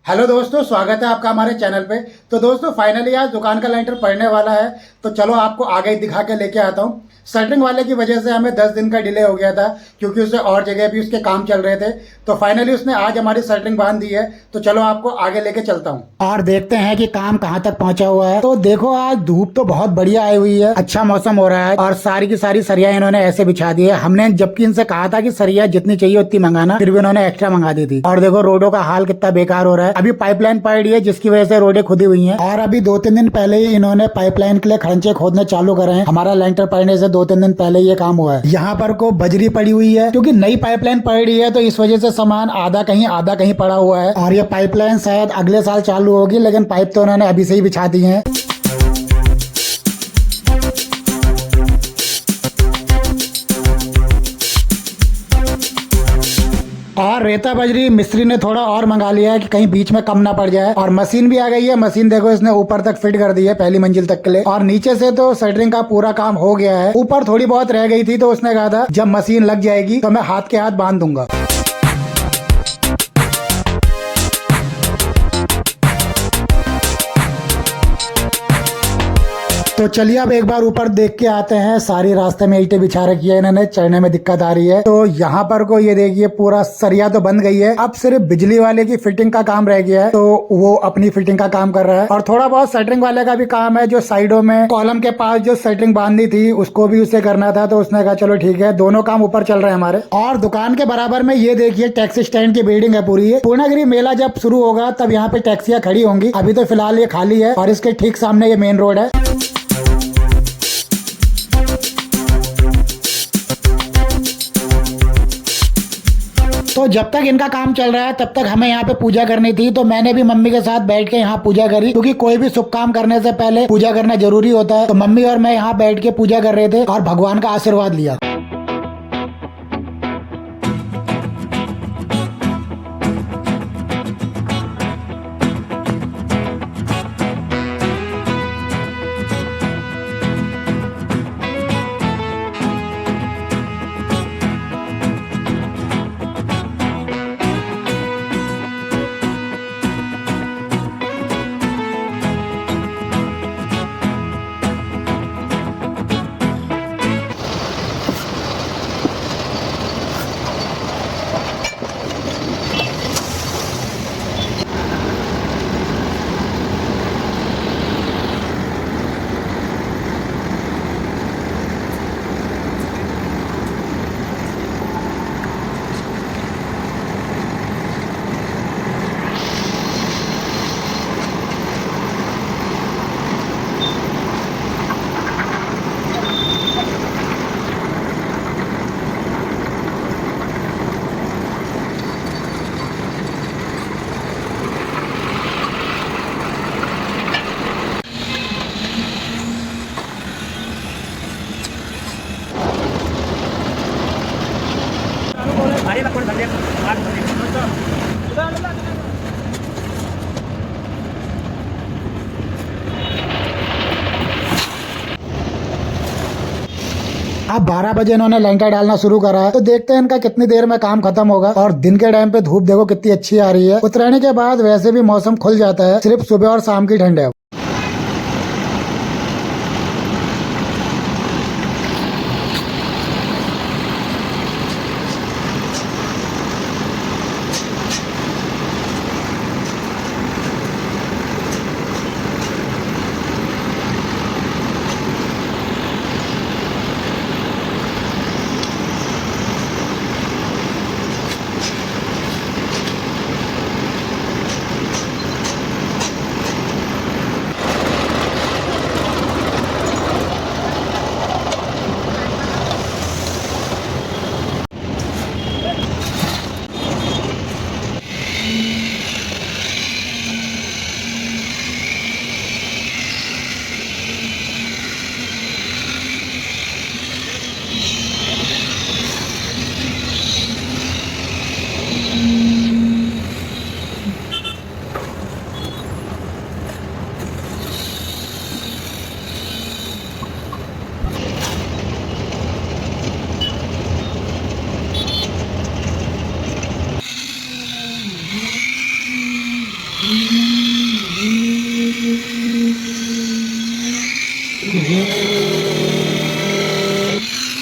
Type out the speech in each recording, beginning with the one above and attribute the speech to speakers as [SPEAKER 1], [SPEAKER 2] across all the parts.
[SPEAKER 1] Hello दोस्तों, स्वागत है आपका हमारे चैनल पे। तो दोस्तों फाइनली आज दुकान का लेंटर पड़ने वाला है। तो चलो आपको आगे दिखा के लेके आता हूँ। शटरिंग वाले की वजह से हमें 10 दिन का डिले हो गया था, क्योंकि उसे और जगह भी उसके काम चल रहे थे। तो फाइनली उसने आज हमारी शटरिंग बांध दी है। तो चलो आपको आगे लेके चलता हूँ और देखते हैं कि काम कहाँ तक पहुँचा हुआ है। तो देखो आज धूप तो बहुत बढ़िया आई हुई है, अच्छा मौसम हो रहा है और सारी की सारी सरिया इन्होंने ऐसे बिछा दी है। हमने जबकि इनसे कहा था कि सरिया जितनी चाहिए उतनी मंगाना, फिर भी उन्होंने एक्स्ट्रा मंगा दी थी। और देखो रोडों का हाल कितना बेकार हो रहा है। अभी पाइपलाइन पड़ रही है जिसकी वजह से रोडें खुदी हुई हैं। और अभी 2-3 दिन पहले ही इन्होंने पाइपलाइन के लिए खड़ंचे खोदने चालू करे हैं। हमारा लेंटर पड़ने से 2-3 दिन पहले ये काम हुआ है। यहाँ पर को बजरी पड़ी हुई है, क्योंकि नई पाइपलाइन पड़ रही है, तो इस वजह से सामान आधा कहीं पड़ा हुआ है। और ये पाइपलाइन शायद अगले साल चालू होगी, लेकिन पाइप तो उन्होंने अभी से ही बिछा दी है। और रेता बजरी मिस्त्री ने थोड़ा और मंगा लिया है कि कहीं बीच में कम ना पड़ जाए। और मशीन भी आ गई है। मशीन देखो इसने ऊपर तक फिट कर दी है, पहली मंजिल तक के लिए। और नीचे से तो शटरिंग का पूरा काम हो गया है। ऊपर थोड़ी बहुत रह गई थी, तो उसने कहा था जब मशीन लग जाएगी तो मैं हाथ के हाथ बांध दूंगा। तो चलिए अब एक बार ऊपर देख के आते हैं। सारी रास्ते में ईंटें बिछा रखी है इन्होंने, चढ़ने में दिक्कत आ रही है। तो यहाँ पर को ये देखिए पूरा सरिया तो बन गई है। अब सिर्फ बिजली वाले की फिटिंग का काम रह गया है, तो वो अपनी फिटिंग का काम कर रहा है। और थोड़ा बहुत शटरिंग वाले का भी काम है, जो साइडों में कॉलम के पास जो शटरिंग बांधनी थी उसको भी उसे करना था। तो उसने कहा चलो ठीक है, दोनों काम ऊपर चल रहे हैं हमारे। और दुकान के बराबर में ये देखिए टैक्सी स्टैंड की बिल्डिंग है पूरी। पूर्णागिरी मेला जब शुरू होगा तब यहाँ पे टैक्सियां खड़ी होंगी। अभी तो फिलहाल ये खाली है। और इसके ठीक सामने ये मेन रोड है। तो जब तक इनका काम चल रहा है तब तक हमें यहाँ पे पूजा करनी थी। तो मैंने भी मम्मी के साथ बैठ के यहाँ पूजा करी, क्योंकि कोई भी शुभ काम करने से पहले पूजा करना जरूरी होता है। तो मम्मी और मैं यहाँ बैठ के पूजा कर रहे थे और भगवान का आशीर्वाद लिया। अब 12 बजे इन्होंने लेंटर डालना शुरू करा है। तो देखते हैं इनका कितनी देर में काम खत्म होगा। और दिन के टाइम पे धूप देखो कितनी अच्छी आ रही है। उतरने के बाद वैसे भी मौसम खुल जाता है, सिर्फ सुबह और शाम की ठंड है।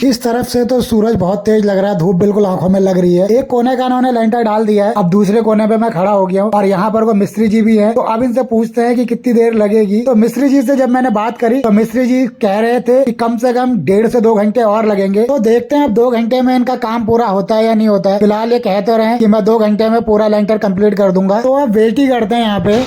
[SPEAKER 1] इस तरफ से तो सूरज बहुत तेज लग रहा है, धूप बिल्कुल आंखों में लग रही है। एक कोने का इन्होंने लेंटर डाल दिया है, अब दूसरे कोने पे मैं खड़ा हो गया हूँ और यहाँ पर वो मिस्त्री जी भी है। तो अब इनसे पूछते हैं कि कितनी देर लगेगी। तो मिस्त्री जी से जब मैंने बात करी तो मिस्त्री जी कह रहे थे कि कम से कम 1.5 से 2 घंटे और लगेंगे। तो देखते हैं अब 2 घंटे में इनका काम पूरा होता है या नहीं होता है। फिलहाल ये कहते रहे कि मैं 2 घंटे में पूरा लेंटर कंप्लीट कर दूंगा। तो अब वेट ही करते हैं यहाँ पे।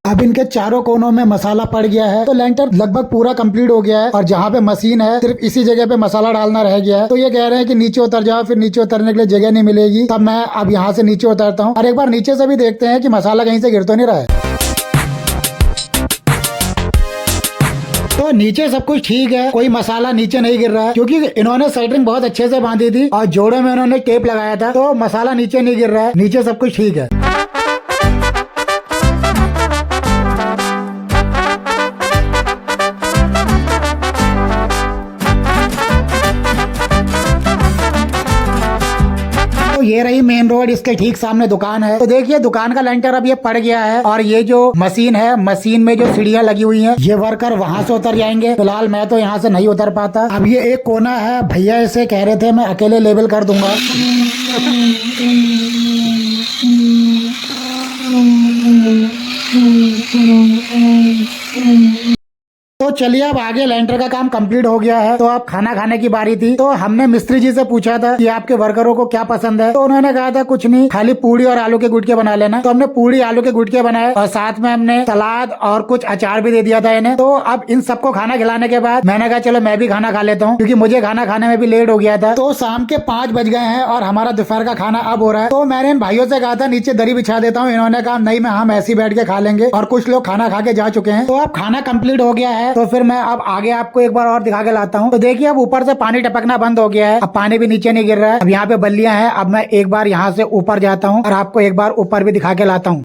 [SPEAKER 1] अब इनके चारों कोनों में मसाला पड़ गया है, तो लेंटर लगभग पूरा कंप्लीट हो गया है और जहाँ पे मशीन है सिर्फ इसी जगह पे मसाला डालना रह गया है। तो ये कह रहे हैं कि नीचे उतर जाओ, फिर नीचे उतरने के लिए जगह नहीं मिलेगी। तब मैं अब यहाँ से नीचे उतरता हूँ और एक बार नीचे से भी देखते हैं कि मसाला कहीं से गिर तो नहीं रहा है। तो नीचे सब कुछ ठीक है, कोई मसाला नीचे नहीं गिर रहा है क्योंकि इन्होंने सेटरिंग बहुत अच्छे से बांधी थी और जोड़ों में इन्होंने टेप लगाया था, तो मसाला नीचे नहीं गिर रहा है, नीचे सब कुछ ठीक है। ये रही मेन रोड, इसके ठीक सामने दुकान है। तो देखिए दुकान का लेंटर अब ये पड़ गया है और ये जो मशीन है, मशीन में जो सीढ़ियाँ लगी हुई हैं, ये वर्कर वहां से उतर जाएंगे। फिलहाल मैं तो यहाँ से नहीं उतर पाता। अब ये एक कोना है, भैया इसे कह रहे थे मैं अकेले लेवल कर दूंगा। तो चलिए अब आगे लेंटर का काम कंप्लीट हो गया है, तो अब खाना खाने की बारी थी। तो हमने मिस्त्री जी से पूछा था कि आपके वर्करों को क्या पसंद है, तो उन्होंने कहा था कुछ नहीं, खाली पूड़ी और आलू के गुटके बना लेना। तो हमने पूड़ी आलू के गुटके बनाए और साथ में हमने सलाद और कुछ अचार भी दे दिया था इन्हें। तो अब इन सबको खाना खिलाने के बाद मैंने कहा चलो मैं भी खाना खा लेता हूँ, क्योंकि मुझे खाना खाने में भी लेट हो गया था। तो शाम के 5 बज गए हैं और हमारा दोपहर का खाना अब हो रहा है। तो मैंने इन भाइयों से कहा था नीचे दरी बिछा देता हूँ, इन्होंने कहा नहीं, मैं हम ऐसे ही बैठ के खा लेंगे और कुछ लोग खाना खा के जा चुके हैं। तो अब खाना कंप्लीट हो गया है, तो फिर मैं अब आगे आपको एक बार और दिखा के लाता हूँ। तो देखिए अब ऊपर से पानी टपकना बंद हो गया है, अब पानी भी नीचे नहीं गिर रहा है। अब यहाँ पे बल्लियां हैं, अब मैं एक बार यहाँ से ऊपर जाता हूँ और आपको एक बार ऊपर भी दिखा के लाता हूँ।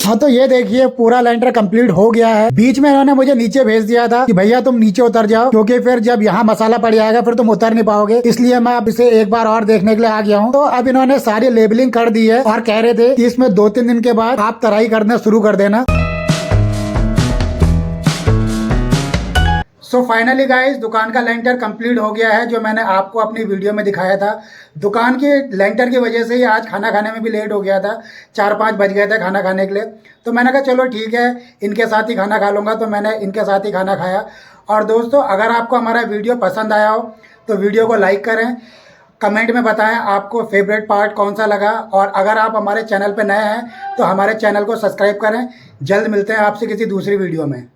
[SPEAKER 1] हाँ तो ये देखिए पूरा लेंटर कंप्लीट हो गया है। बीच में इन्होंने मुझे नीचे भेज दिया था कि भैया तुम नीचे उतर जाओ, क्योंकि फिर जब यहाँ मसाला पड़ जाएगा फिर तुम उतर नहीं पाओगे, इसलिए मैं अब इसे एक बार और देखने के लिए आ गया हूँ। तो अब इन्होंने सारी लेबलिंग कर दी है और कह रहे थे कि इसमें 2-3 दिन के बाद आप सो फाइनली गाइस दुकान का लेंटर कंप्लीट हो गया है, जो मैंने आपको अपनी वीडियो में दिखाया था। दुकान के लेंटर की वजह से ही आज खाना खाने में भी लेट हो गया था, 4-5 बज गए थे खाना खाने के लिए। तो मैंने कहा चलो ठीक है, इनके साथ ही खाना खा लूँगा, तो मैंने इनके साथ ही खाना खाया। और दोस्तों अगर आपको हमारा वीडियो पसंद आया हो तो वीडियो को लाइक करें, कमेंट में बताएं आपको फेवरेट पार्ट कौन सा लगा, और अगर आप हमारे चैनल पर नए हैं तो हमारे चैनल को सब्सक्राइब करें। जल्द मिलते हैं आपसे किसी दूसरी वीडियो में।